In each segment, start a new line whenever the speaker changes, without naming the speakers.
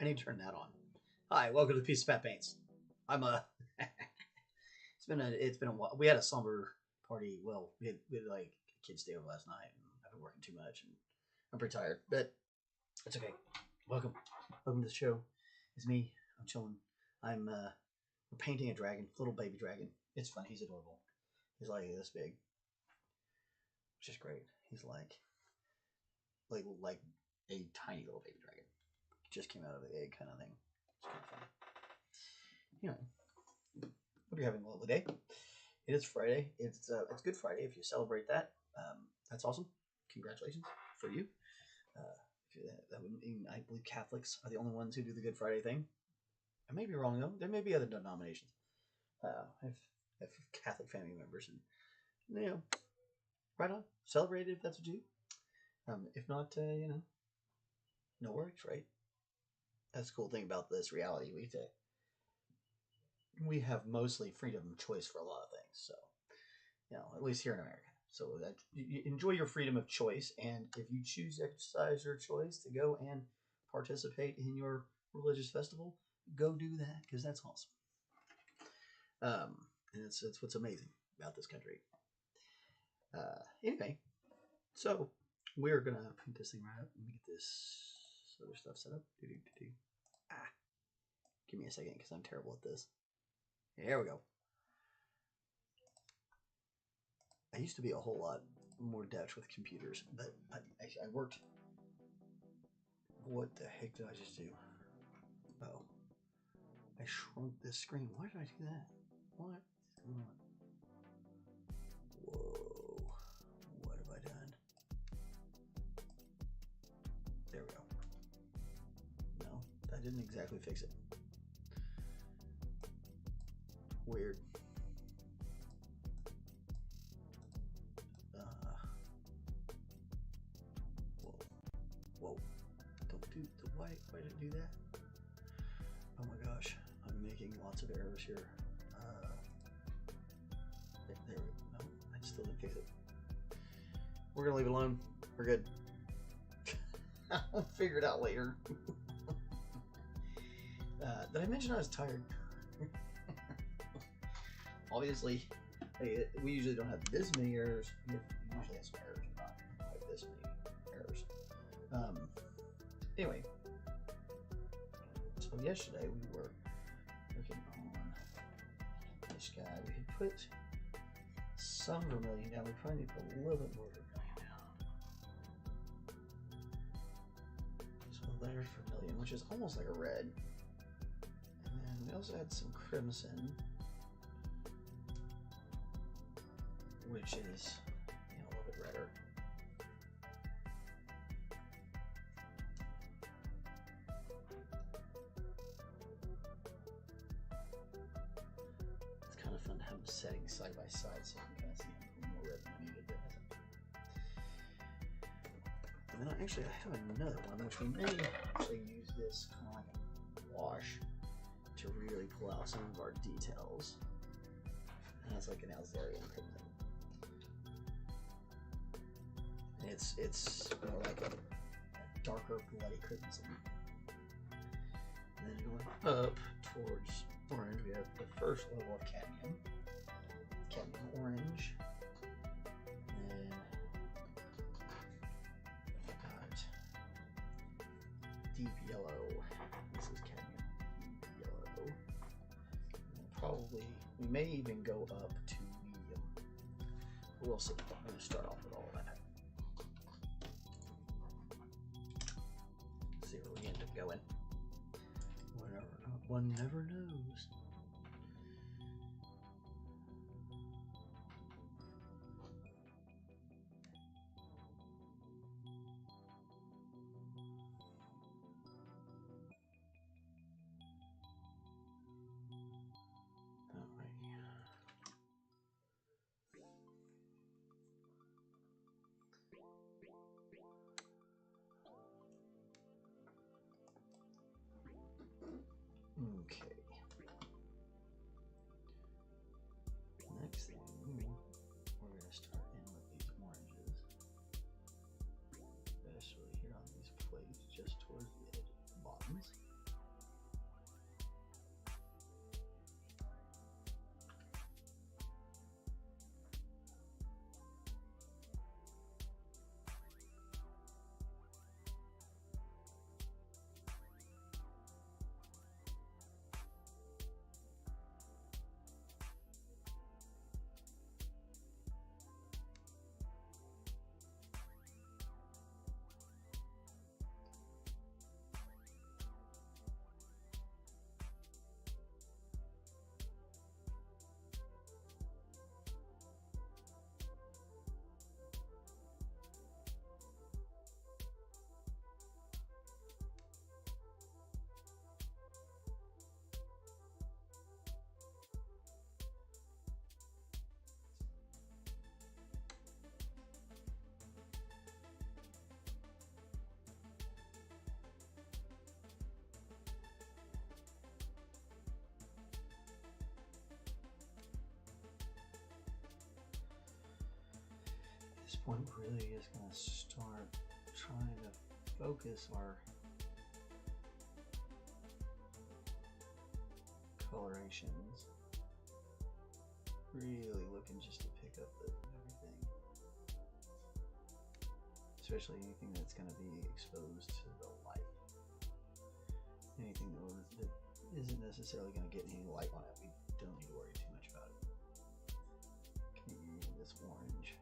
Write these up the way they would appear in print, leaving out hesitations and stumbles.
I need to turn that on. Hi, welcome to the Piece of Fat Paints. I'm a. it's been a while. We had a slumber party. Well, we had like kids stay over last night, and I've been working too much, and I'm pretty tired. But it's okay. Welcome to the show. It's me. I'm chilling. We're painting a dragon, little baby dragon. It's funny. He's adorable. He's like this big, which is great. He's like a tiny little baby dragon. Just came out of the egg kind of thing. It's kind of fun. Hope you're having a lovely day. It is Friday. It's Good Friday if you celebrate that. That's awesome. Congratulations for you. That would mean I believe Catholics are the only ones who do the Good Friday thing. I may be wrong though. There may be other denominations. I have Catholic family members, and right on. Celebrate it if that's what you do. If not, no worries, right? That's the cool thing about this reality. We have mostly freedom of choice for a lot of things. So, at least here in America. So that you enjoy your freedom of choice, and if you choose to exercise your choice to go and participate in your religious festival, go do that because that's awesome. And it's what's amazing about this country. Anyway, so we're gonna paint this thing right up. Let me get this other stuff set up. Give me a second because I'm terrible at this. There we go. I used to be a whole lot more deft with computers, but I worked. What the heck did I just do? Oh, I shrunk this screen. Why did I do that? What is going on? Whoa, what have I done? There we go. No, that didn't exactly fix it. Weird. Whoa. Don't do the why did it do that? Oh my gosh. I'm making lots of errors here. There we go. No, I still didn't fix it. We're gonna leave it alone. We're good. I'll figure it out later. Did I mention I was tired? Obviously, we usually don't have this many errors. We usually have some errors, but not like this many errors. Anyway, so yesterday we were working on this guy. We had put some vermilion down. We probably need to put a little bit more vermilion down. So there's vermilion, which is almost like a red. And then we also had some crimson, which is a little bit redder. It's kind of fun to have them setting side by side so you can kind of see them more red than needed. And then I have another one which we may actually use this kind of like a wash to really pull out some of our details. And that's like an Alzarian crimson. It's more like a darker bloody crimson. And then going up towards orange, we have the first level of cadmium orange. And then we've got deep yellow. This is cadmium deep yellow. And we may even go up to medium. We'll see. I'm going to start off with all of that. See where we end up going. One never knows. Okay. Next thing, we're going to start in with these oranges. Especially here on these plates, just towards the edge of the bottoms. this point, we're really just going to start trying to focus our colorations. Really looking just to pick up everything, especially anything that's going to be exposed to the light. Anything that isn't necessarily going to get any light on it, we don't need to worry too much about it. Can you use this orange?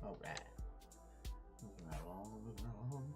All right. Moving right along, moving right along.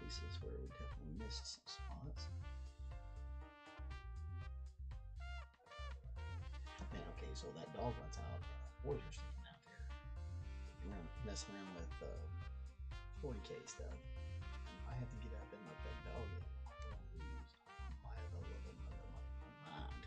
Places where we definitely missed some spots. Man, okay, so that dog runs out. Boys are sticking out there. You're messing around with toy case stuff. I have to get up and let that dog in. I'll lose my mind.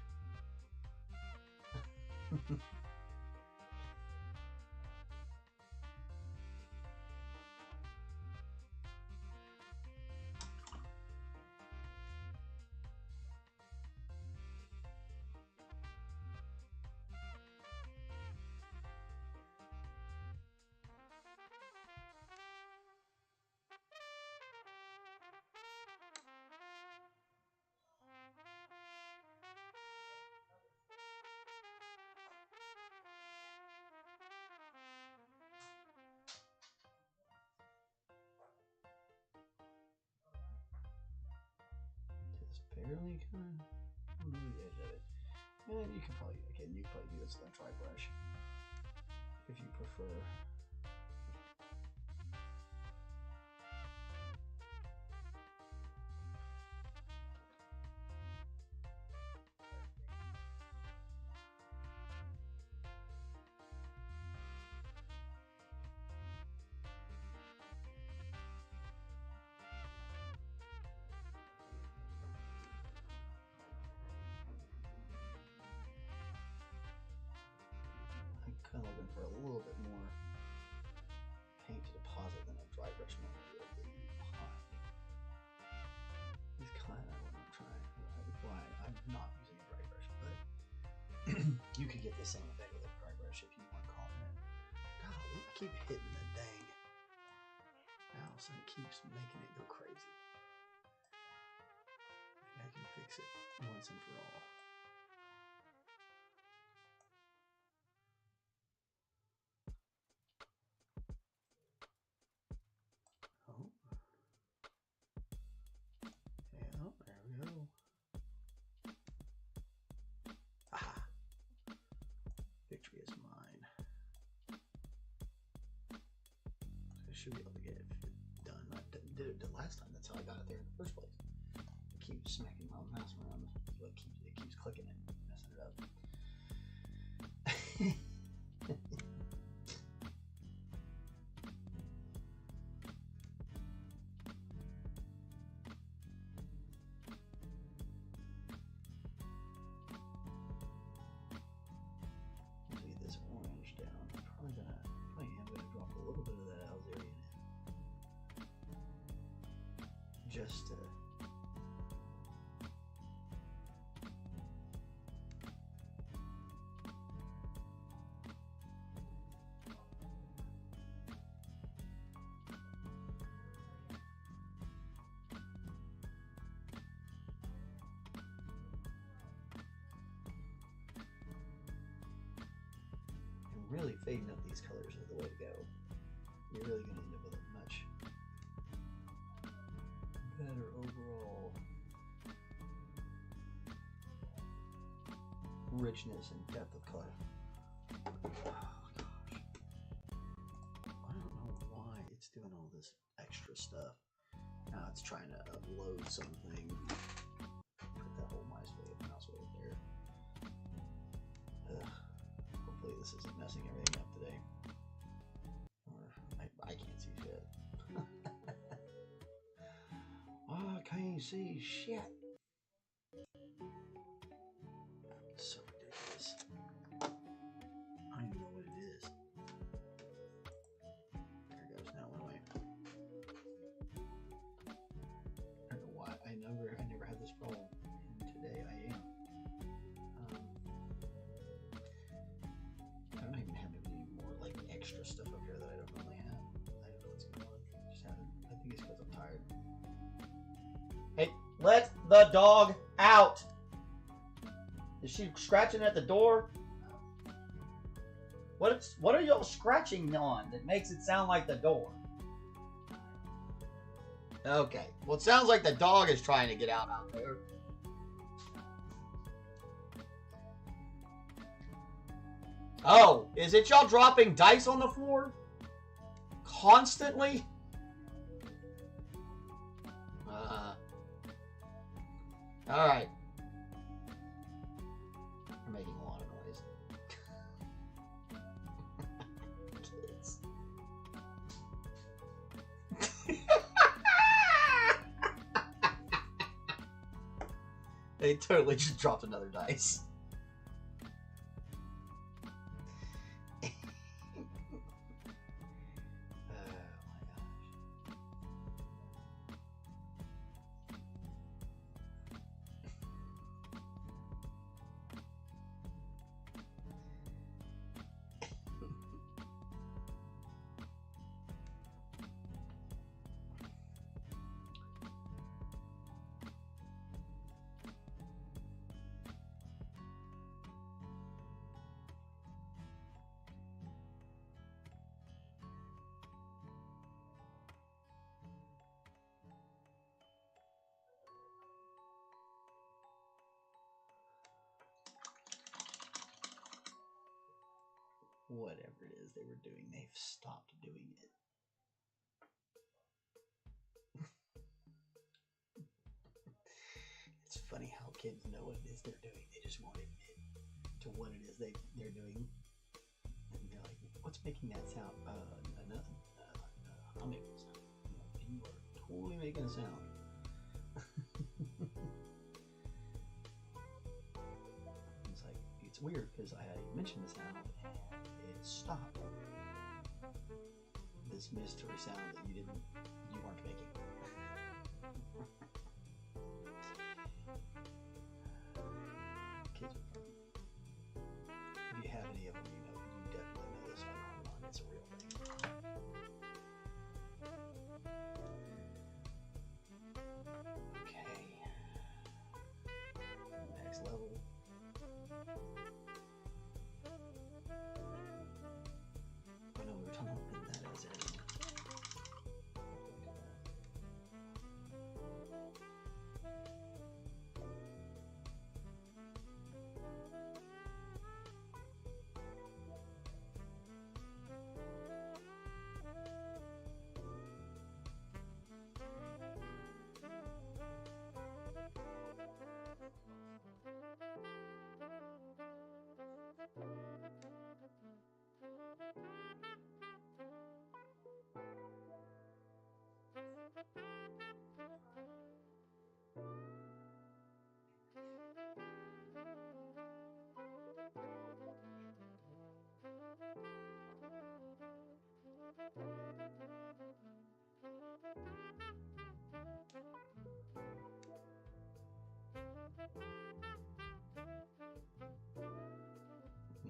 Barely kind of the edge of it. And you can probably do this with a dry brush if you prefer. Kind of looking for a little bit more paint to deposit than a dry brush normally would be behind. It's kind of what I'm trying. Why I'm not using a dry brush, but you could get the same effect with a dry brush if you want to call it. Golly, I keep hitting the dang mouse and it keeps making it go crazy. Maybe I can fix it once and for all. should be able to get it done. I did it the last time. That's how I got it there in the first place. I keep smacking my mouse around. It keeps clicking and messing it up. Get this orange down. Probably am gonna drop a little bit of that Alzerian in. Just to really fading up these colors is the way to go. You're really going to end up with a much better overall richness and depth of color. Oh gosh. I don't know why it's doing all this extra stuff. Now it's trying to upload something. Put that whole mouse way there. Ugh. Hopefully this isn't messing everything up today. Or I can't see shit. I can't see shit. So ridiculous. I don't even know what it is. There it goes. Now one way. I don't know why. I never had this problem. And today I am. I don't even have any more like extra stuff up here that I don't normally have. I don't know what's going on. I just haven't. I think it's because I'm tired. Hey, let the dog out! Is she scratching at the door? What are y'all scratching on that makes it sound like the door? Okay, well it sounds like the dog is trying to get out there. Oh, is it y'all dropping dice on the floor? Constantly? Alright. You're making a lot of noise. Kids. They totally just dropped another dice. Whatever it is they were doing, they've stopped doing it. It's funny how kids know what it is they're doing. They just won't admit to what it is they're doing. And they're like, what's making that sound? Nothing. I'm making a sound. You are totally making a sound. It's like, it's weird because I mentioned the sound and it stopped. This mystery sound that you weren't making. Kids are funny. If you have any of them, you definitely know this one online. It's a real thing. Okay. Next level. Oh no, we were talking about putting that as a Yeah,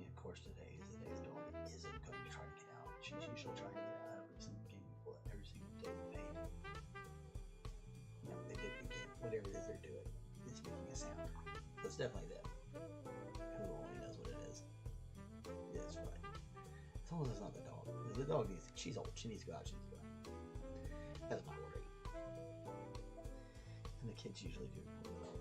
of course, today is the day the dog isn't going to try to get out. She's usually trying to get out every single game, every single day we paint. No, they didn't begin. Whatever it is they're doing is making a sound. So it's definitely them. Who only knows what it is. Yeah, it's right. As long as it's not the dog. Because the dog needs, she's old. She needs to go out. She needs to go out. That's my worry. And the kids usually do pull it out.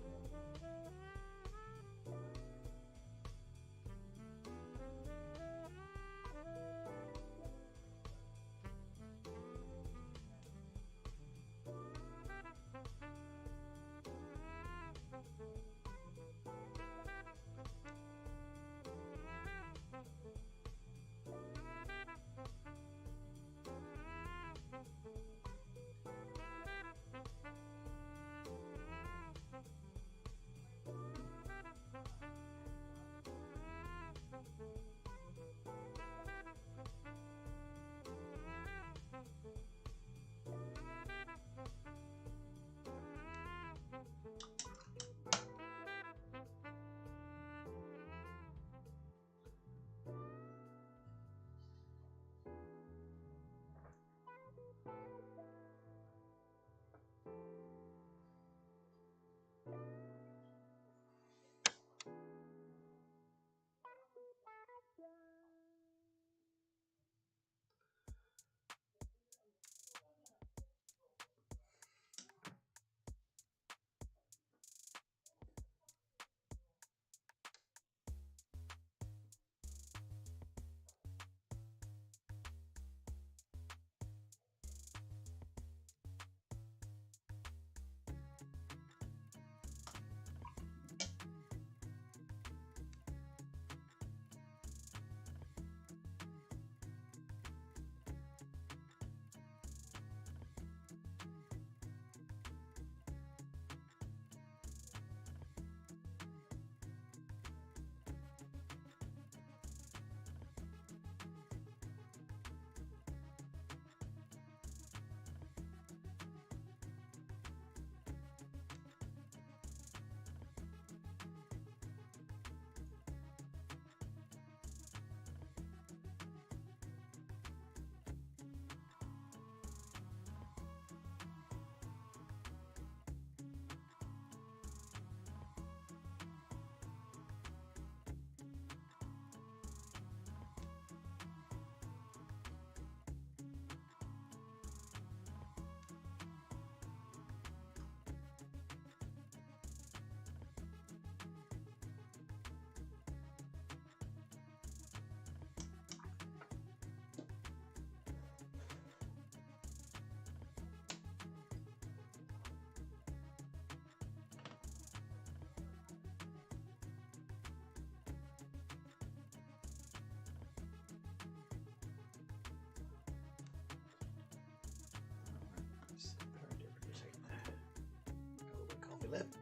Left.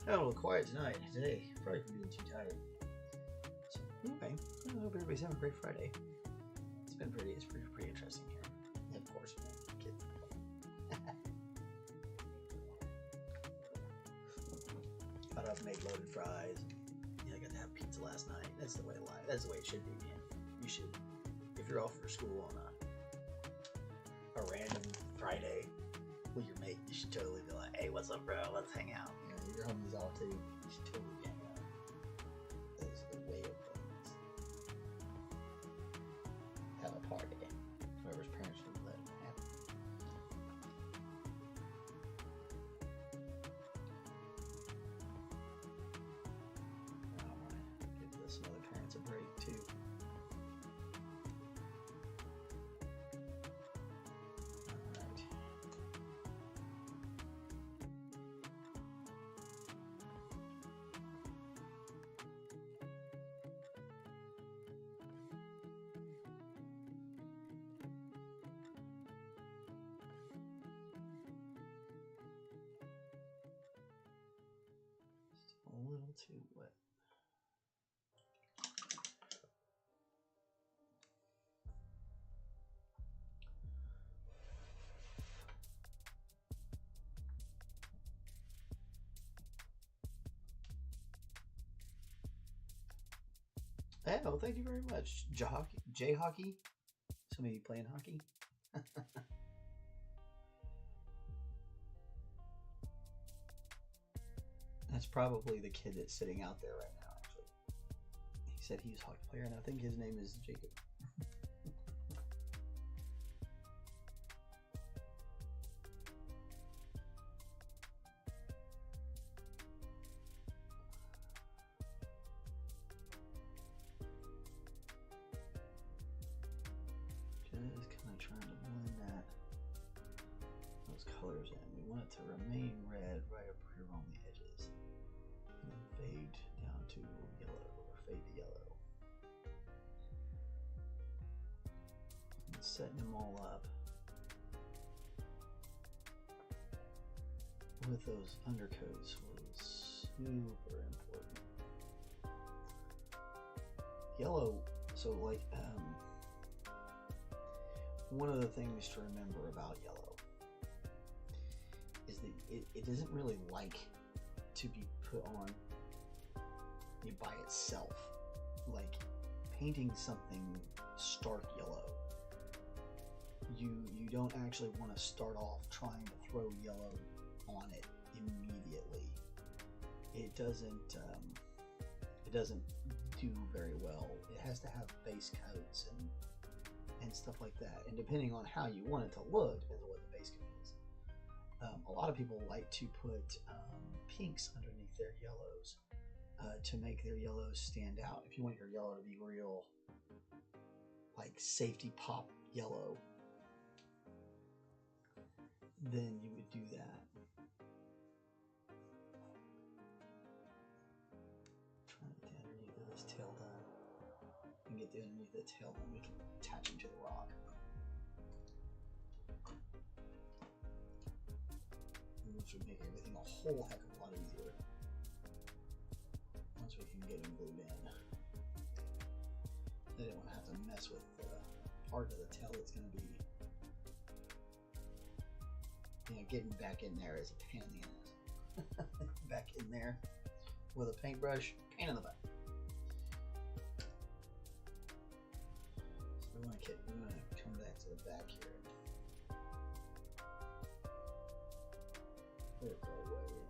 I'm a little quiet tonight. Today, probably from being too tired. So, anyway, I hope everybody's having a great Friday. It's pretty interesting here. And of course, kids. I've made loaded fries. Yeah, I got to have pizza last night. That's the way life. That's the way it should be, man. You should, if you're off for school on a random Friday with your mate, you should totally be like, "Hey, what's up, bro? Let's hang out." You know, your homies all too. You should totally hang out. That is the way of things. Have a party. Whoever's parents would let them have it. I want to give some other parents a break too. to what? Oh, thank you very much. J Hockey? Somebody playing hockey? That's probably the kid that's sitting out there right now, actually. He said he's a hockey player, and I think his name is Jacob. Just kind of trying to blend those colors in. We want it to remain red right up here on the edges. And then fade down to yellow, or fade to yellow. And setting them all up with those undercoats was super important. Yellow, so like, one of the things to remember about yellow is that it doesn't really like to be put on by itself. Like painting something stark yellow, you don't actually want to start off trying to throw yellow on it immediately. It doesn't do very well. It has to have base coats and stuff like that, and depending on how you want it to look depends on what the base coat is. A lot of people like to put pinks underneath their yellows to make their yellows stand out. If you want your yellow to be real like safety pop yellow, then you would do that. Trying to get underneath of this tail done. And get the underneath the tail, then we can attach it to the rock. Which would make everything a whole heck of a lot easier once we can get them glued in. I didn't want to have to mess with the part of the tail that's going to be, getting back in there is a pain in the ass. Back in there with a paintbrush, pain in the butt. We want to come back to the back here. Work our way in.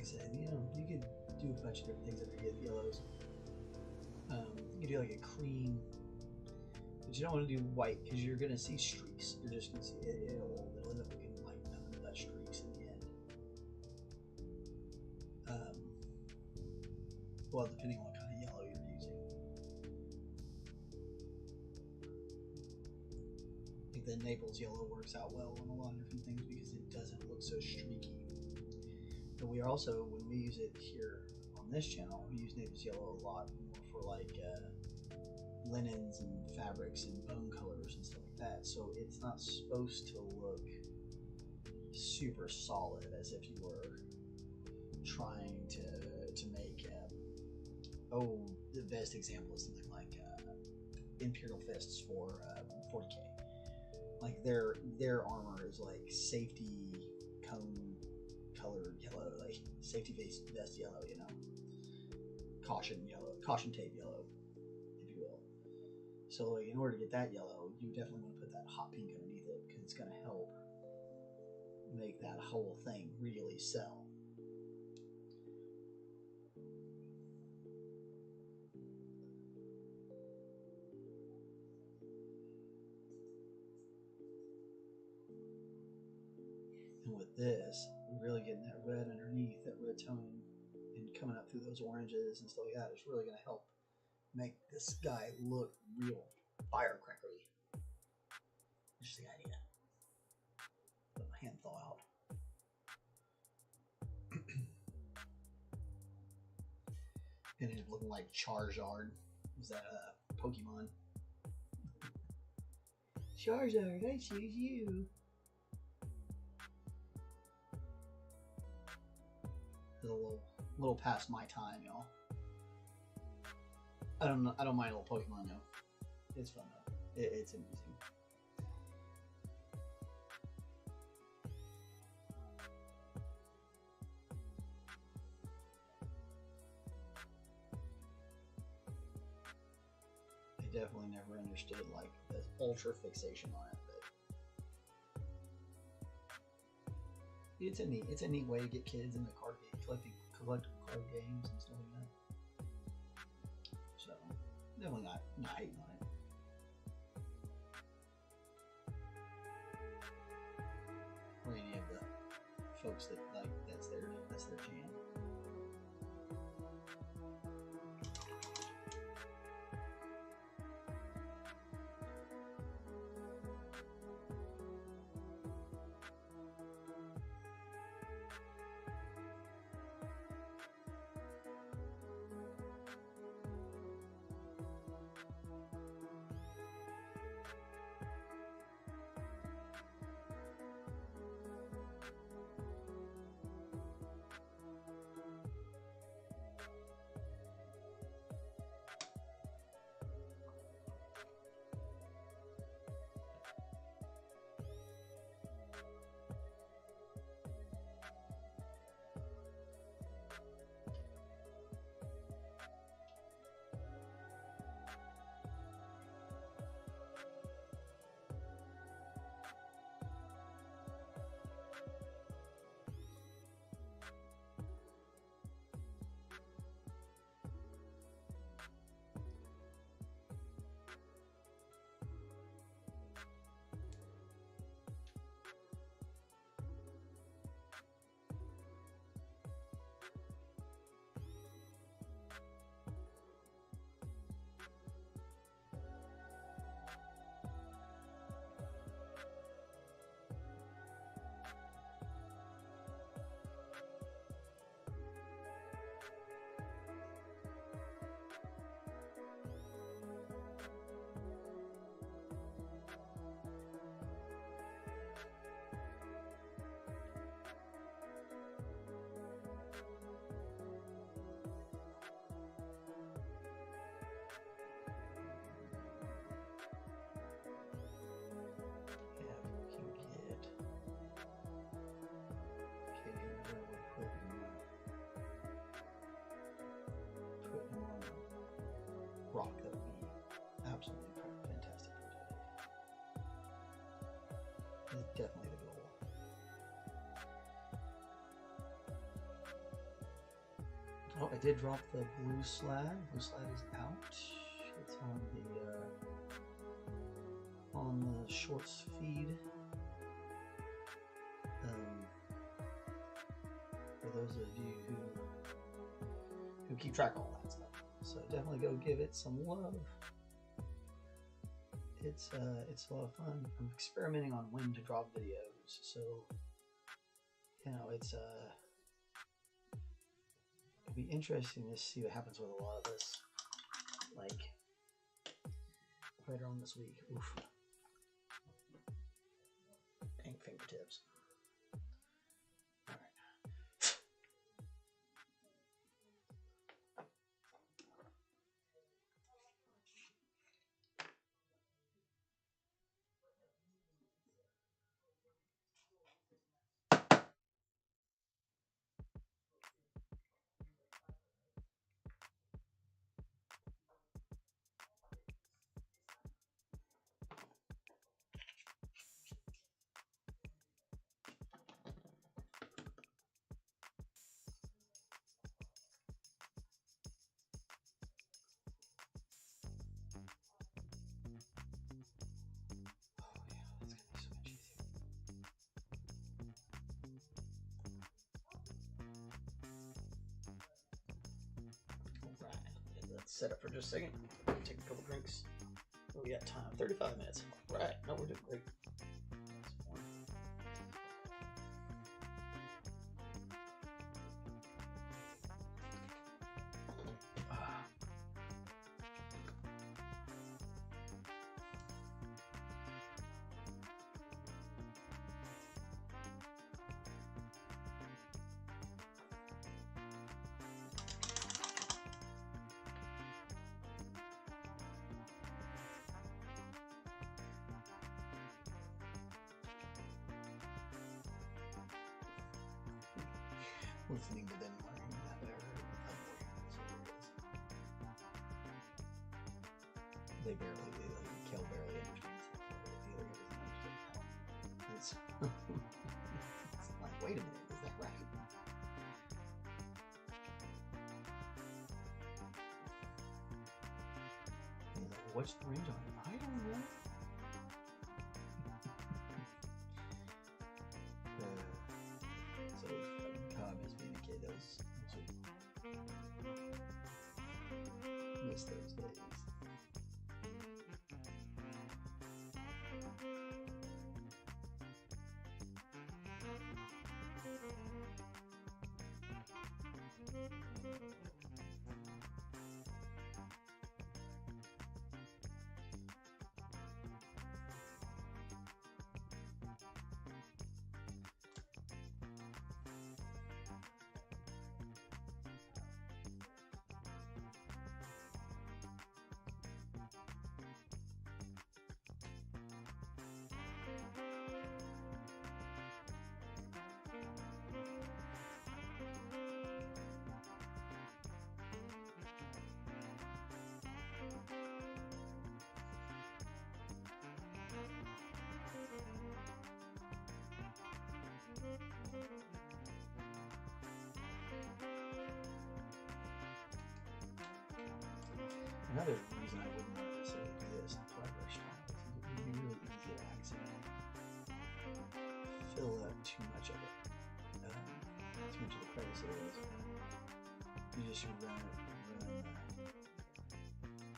said, you know, you could do a bunch of different things under yellows. You could do like a clean, but you don't want to do white because you're gonna see streaks. You're just gonna see it'll end up looking like nothing but streaks in the end. Well, depending on what kind of yellow you're using. I think the Naples yellow works out well on a lot of different things because it doesn't look so streaky. But we also, when we use it here on this channel, we use Naples yellow a lot more for like linens and fabrics and bone colors and stuff like that. So it's not supposed to look super solid as if you were trying to make the best example is something like Imperial Fists for 40k. Like their armor is like safety cone colored yellow, like safety vest yellow, you know, caution yellow, caution tape yellow, if you will. So like, in order to get that yellow, you definitely want to put that hot pink underneath it because it's going to help make that whole thing really sell. And with this, really getting that red underneath, that red tone, and coming up through those oranges and stuff like that is really going to help make this guy look real firecrackery. Which is the idea. Let my hand thaw out. And it looking like Charizard. Was that a Pokemon? Charizard, I choose you. A little past my time, y'all. I don't know. I don't mind a little Pokemon though. It's fun though. It's amusing. I definitely never understood like the ultra fixation on it, but it's a neat way to get kids into card game collectible card games and stuff like that. So definitely not hating on it. Or any of the folks that like that's their jam. Rock that would be absolutely fantastic prototype. That's definitely the goal. Oh, I did drop the blue slab. Blue slab is out. It's on the shorts feed. For those of you who keep track of all that stuff, so definitely go give it some love. It's a lot of fun. I'm experimenting on when to drop videos, so you know it'll be interesting to see what happens with a lot of this, like later on this week. Oof. Dang fingertips. Set up for just a second. Take a couple drinks. Oh, we got time. 35 minutes. Right. No, we're doing great. Listening to them learning that they Kel barely understands it. It's like, wait a minute, is that right? He's like, well, what's the range on it? I don't know. Miss those days. Another reason I wouldn't necessarily do this in collaboration style is it would be really easy to accidentally fill up too much of it. Too much of the crevice areas. You just run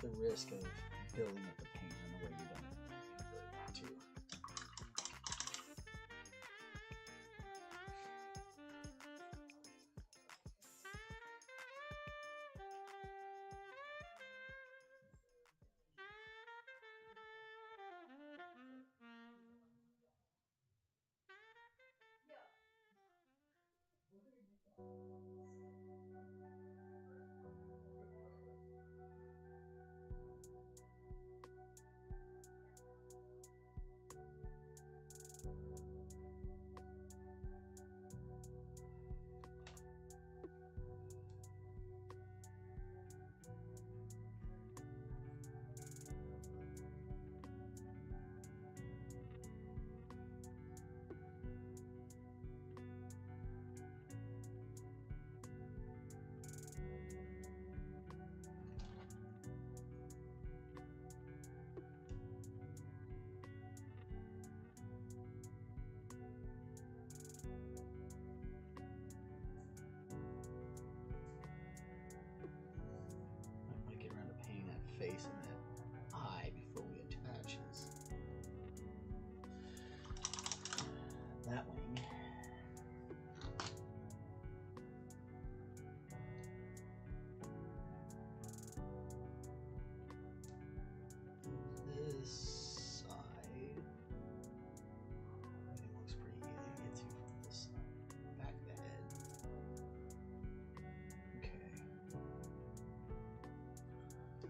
the risk of building up the paint in a way you don't really want to. that wing. This side, it looks pretty easy to get to from this back of the head. Okay.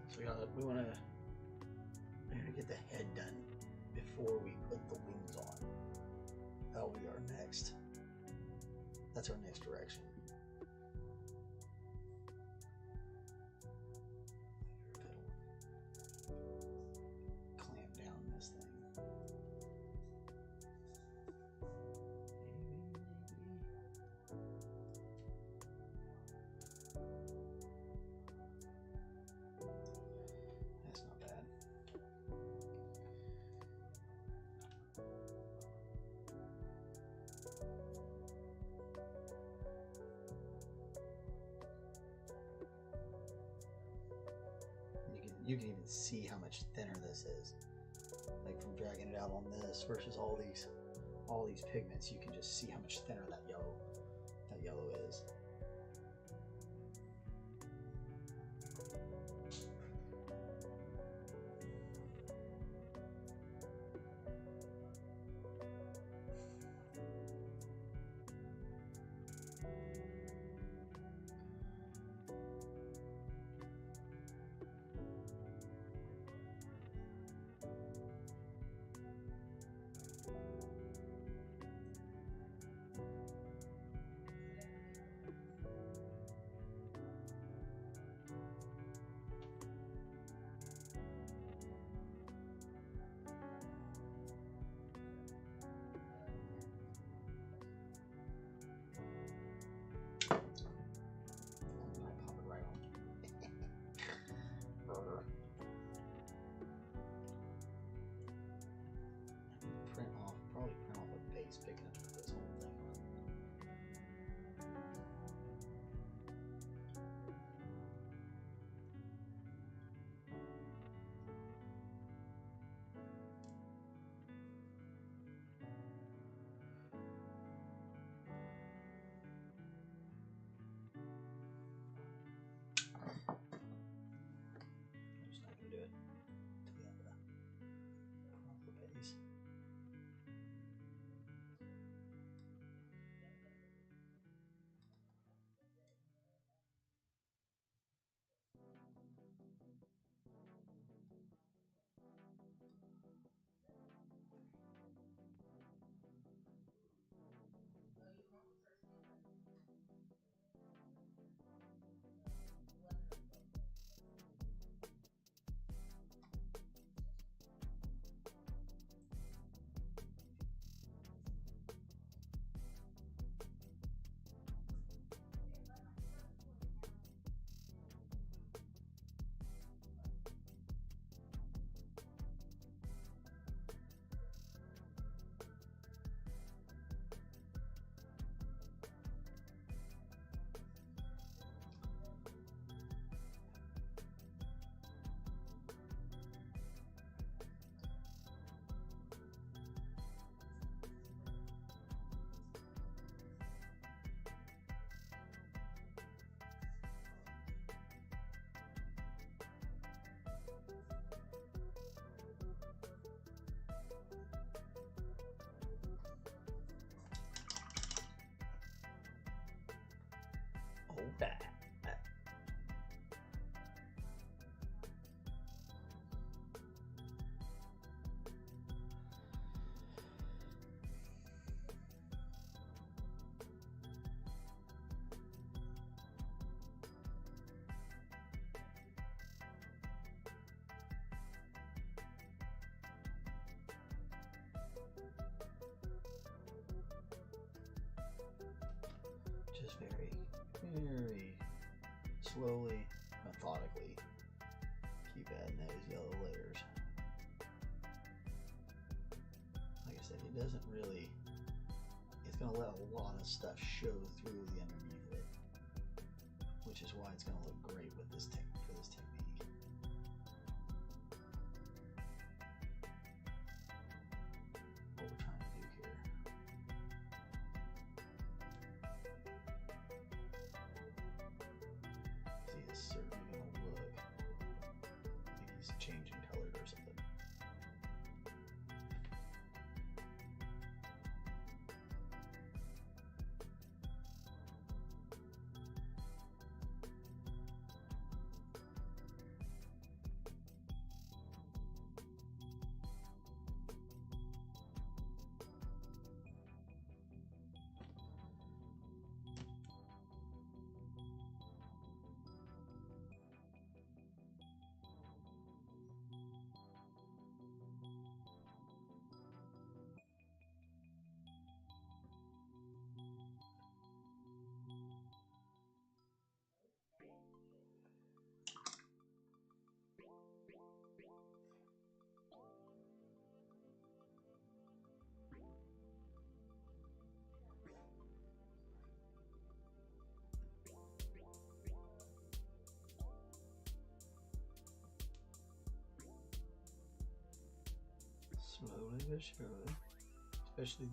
So we want to get the head done before we put the wings on. That'll be our next. That's our next direction. Clamp down this thing. That's not bad. You can even see how much thinner this is. Like from dragging it out on this versus all these pigments, you can just see how much thinner that yellow is. Probably print off a base big enough to put this whole thing on. I'm just not going to do it until we have to print off the base. That. Just very slowly, methodically keep adding those yellow layers. Like I said, it doesn't really, it's going to let a lot of stuff show through the underneath of it, which is why it's going to look great with this for this technique. What we're trying to do here a certain look. Maybe he's changing color or something. Slowly but surely, especially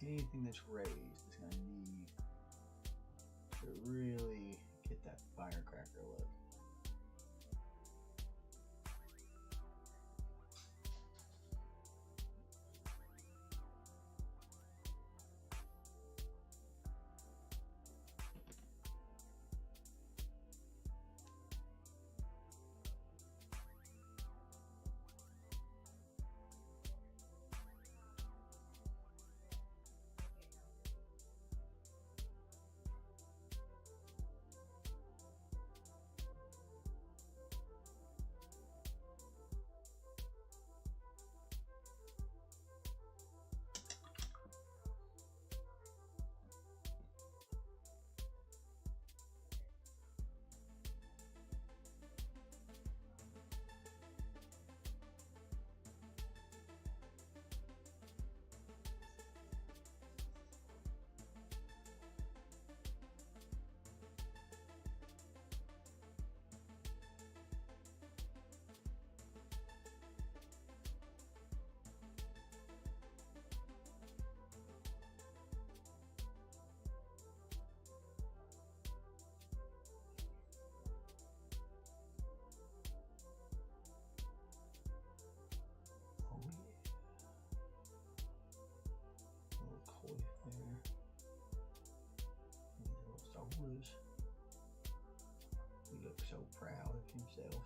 anything that's raised is going to need to really get that firecracker look. You look so proud of himself,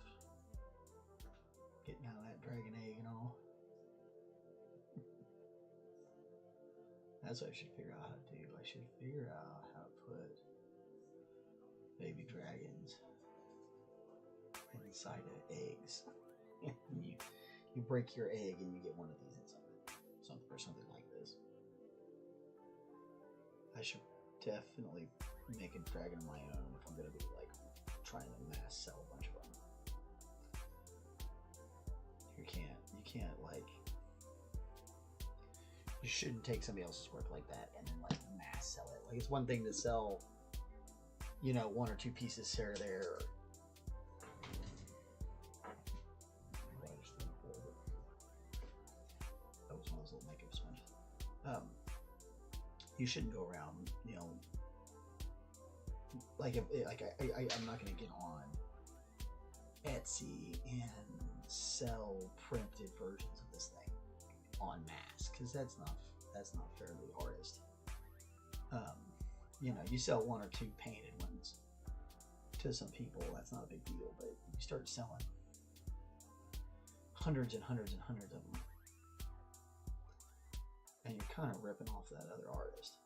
getting out of that dragon egg and all. That's what I should figure out how to do. I should figure out how to put baby dragons inside of eggs. you break your egg and you get one of these inside or something like this. I should definitely make a dragon of my own if I'm gonna be like trying to mass sell a bunch of them. You can't like, you shouldn't take somebody else's work like that and then like mass sell it. Like, it's one thing to sell, you know, one or two pieces here or there. That was one of those little makeup sponges. You shouldn't go around, you know, like I'm not gonna get on Etsy and sell printed versions of this thing en masse, because that's not fair to the artist. You know, you sell one or two painted ones to some people, that's not a big deal, but you start selling hundreds and hundreds and hundreds of them, and you're kind of ripping off that other artist.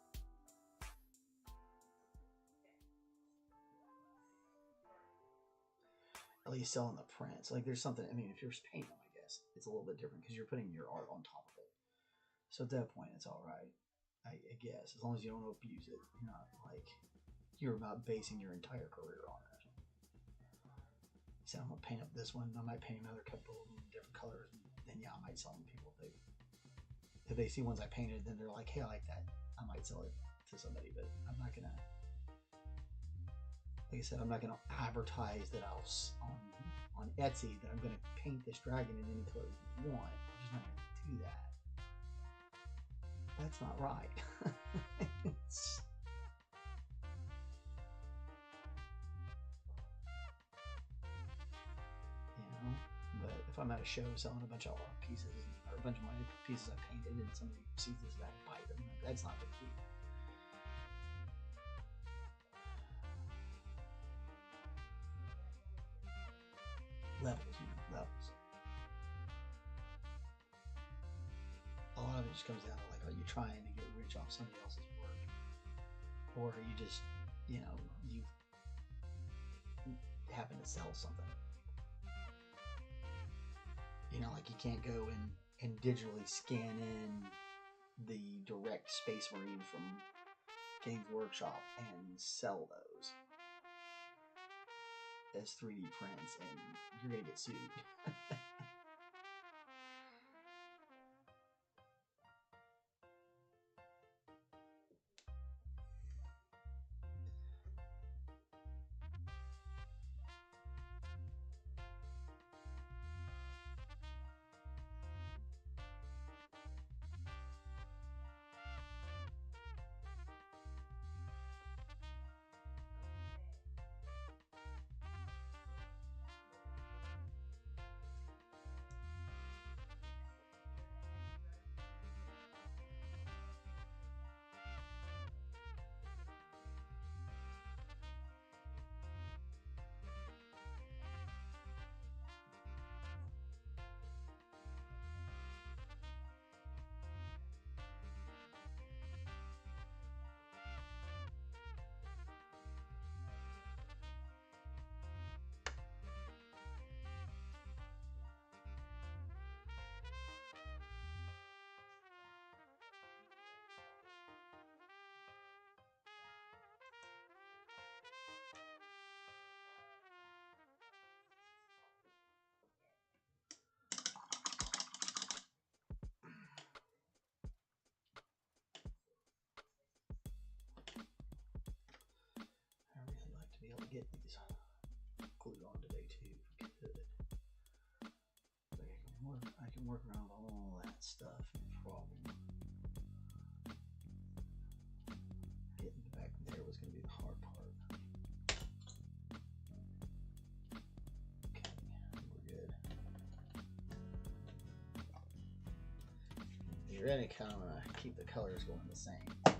At least selling the prints. Like, there's something, I mean, if you're just painting them, I guess it's a little bit different because you're putting your art on top of it. So at that point, it's all right, I guess, as long as you don't abuse it. You're not like, you're not basing your entire career on it. So I'm gonna paint up this one. I might paint another couple of different colors, and then yeah, I might sell them to people. If they see ones I painted, then they're like, hey, I like that. I might sell it to somebody, but I'm not gonna. Like I said, I'm not going to advertise that on Etsy that I'm going to paint this dragon in any color you want. I'm just not going to do that. That's not right. I'm at a show selling a bunch of art pieces or a bunch of my pieces I painted, and somebody sees this and I buy them, that's not a big deal. Levels, levels. A lot of it just comes down to, like, are you trying to get rich off somebody else's work, or are you just, you know, you happen to sell something? You know, like, you can't go and digitally scan in the direct Space Marine from Games Workshop and sell those as 3D prints, and you're gonna get sued. Be able to get these glued on today too, if we could. But I can work around all that stuff, no problem. Getting back there was going to be the hard part. Okay, we're good. If you're ready, kind of want to keep the colors going the same at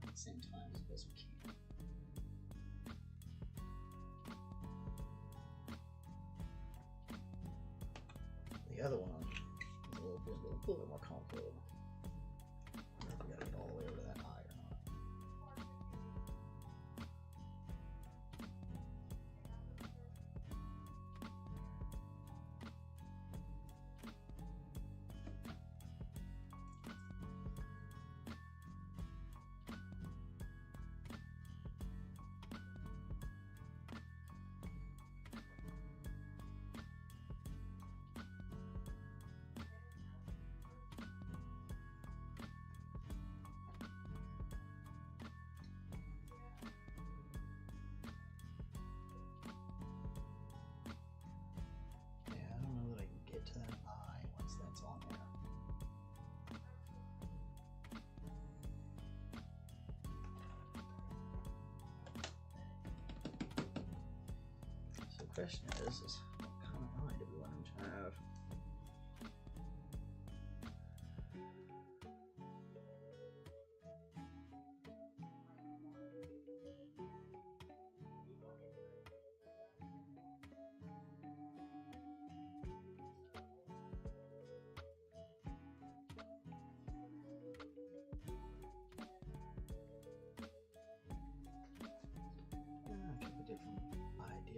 the same time as best we can. The other one is a little bit more complicated. I don't know if we gotta get all the way over to that eye or not. To that eye once that's on there. So the question is what kind of eye do we want him to have?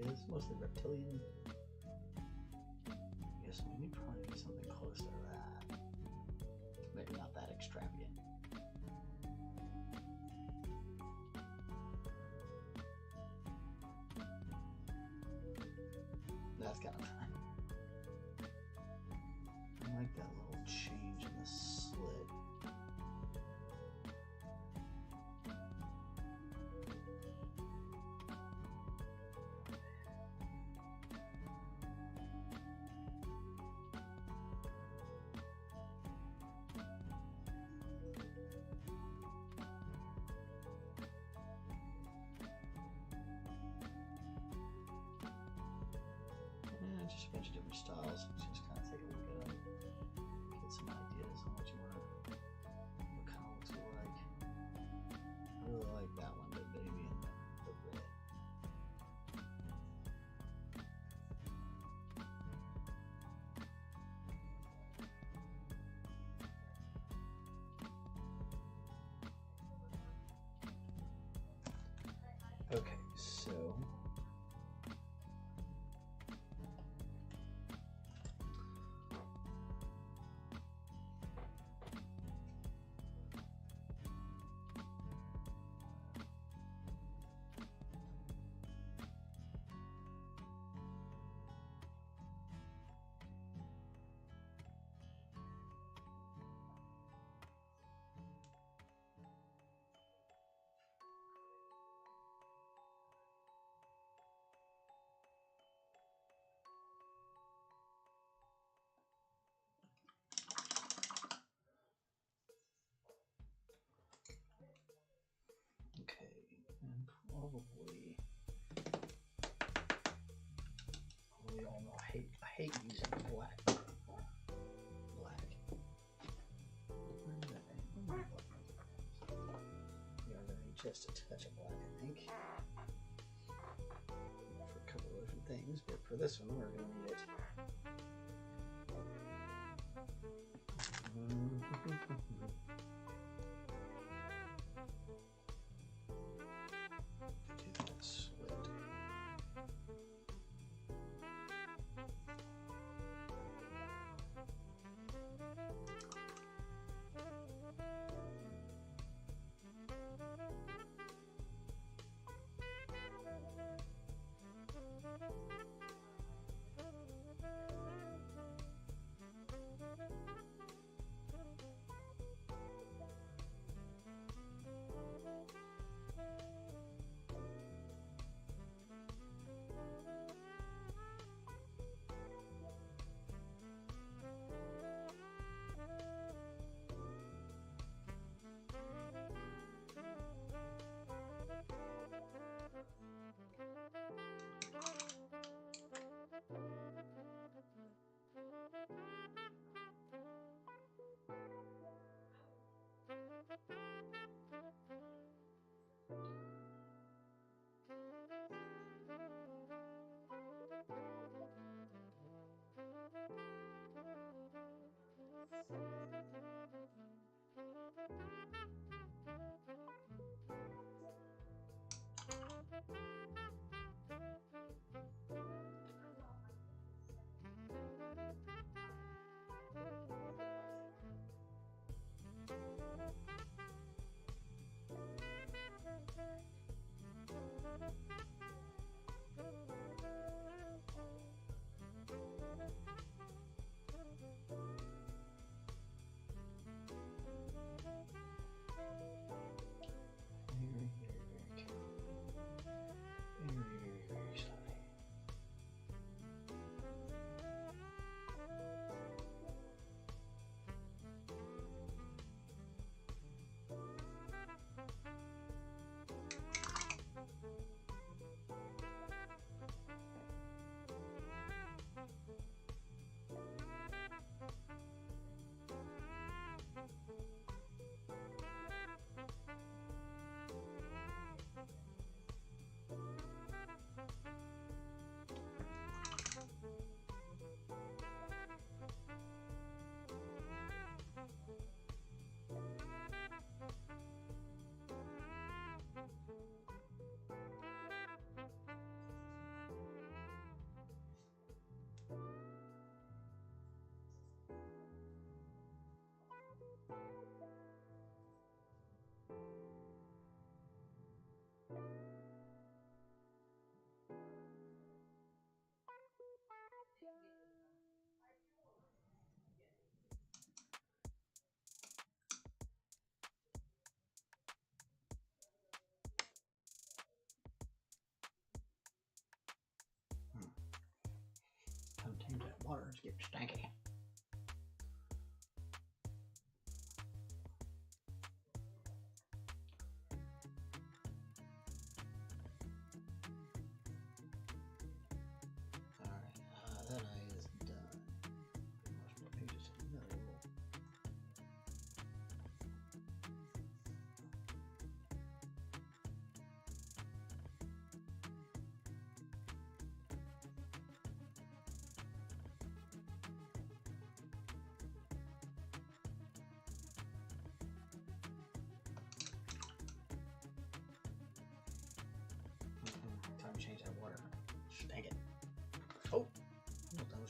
Ideas, mostly reptilian. I guess we need probably do something close to that. Maybe not that extravagant. That's kind of fun. I like that little change in the slit. bunch of different styles. Just kind of take a look at them, get some ideas on what you want to, what kind of looks you like. I really like that one, the baby and the red. Okay, so okay, and probably all know I hate using black. We are going to need just a touch of black, I think, for a couple of different things, but for this one, we're going to need it. Get that slit. Sometimes that water's getting stanky. Alright, that eye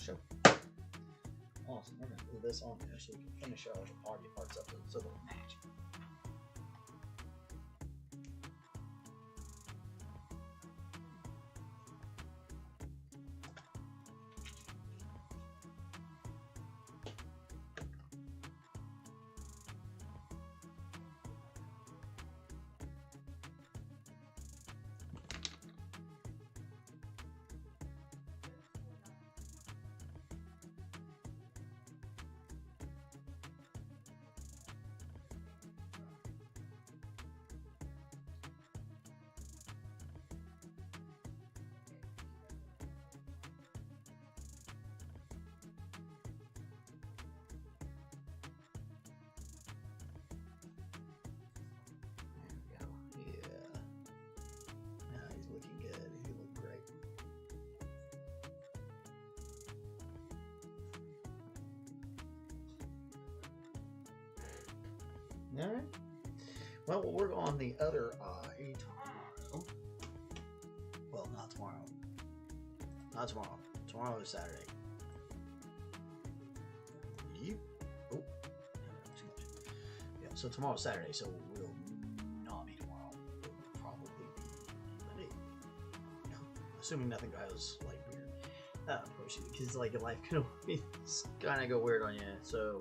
show. Awesome. We're gonna move this on there so we can finish our audio parts up so they'll match. All right. Well, we'll work on the other eye tomorrow. Well, not tomorrow. Not tomorrow. Tomorrow is Saturday. Yep. Oh, too much. Yeah. So tomorrow's Saturday. So we'll not be tomorrow. We'll probably be Monday. Yeah. Assuming nothing goes like weird. Of course, because like life can always kind of go weird on you. So,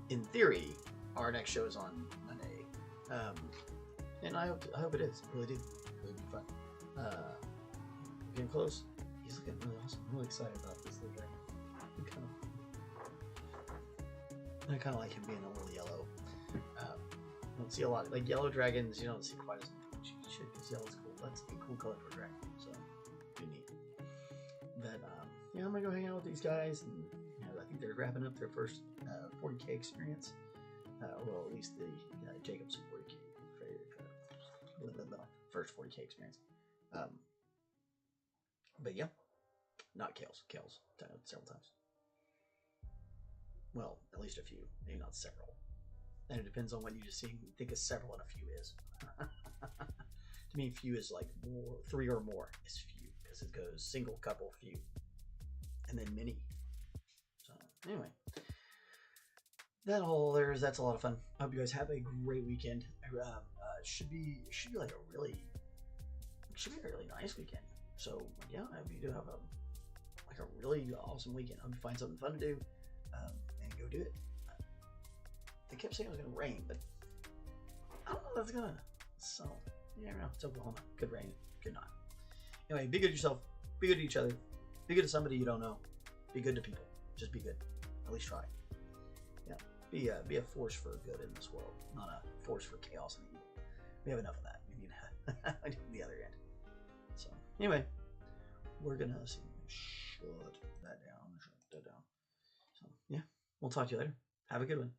in theory, our next show is on Monday, and I hope it is. I really do. It'll be fun. Getting close. He's looking really awesome. I'm really excited about this little dragon. I kind of like him being a little yellow. You don't see a lot like yellow dragons. You don't see quite as much. You should, because yellow's cool. That's a cool color for a dragon. So pretty neat. But yeah, I'm gonna go hang out with these guys, and I think they're wrapping up their first 40K experience. Well, at least the Jacob's 40K first 40K experience. But yeah, not Kale's. Kale's done it several times. Well, at least a few, maybe not several. And it depends on what you just think a several and a few is. To me, few is like more, 3 or more is few, because it goes single, couple, few, and then many. So anyway. That's a lot of fun. I hope you guys have a great weekend. Should be like a really nice weekend. So yeah, I hope you do have a really awesome weekend. I hope you find something fun to do, and go do it. They kept saying it was gonna rain, but I don't know if that's gonna. So you never know. It's Oklahoma. Could rain. Could not. Anyway, be good to yourself. Be good to each other. Be good to somebody you don't know. Be good to people. Just be good. At least try. Yeah. Be a force for good in this world, not a force for chaos and evil. We have enough of that. We need the other end. So anyway, we're gonna shut that down. So yeah, we'll talk to you later. Have a good one.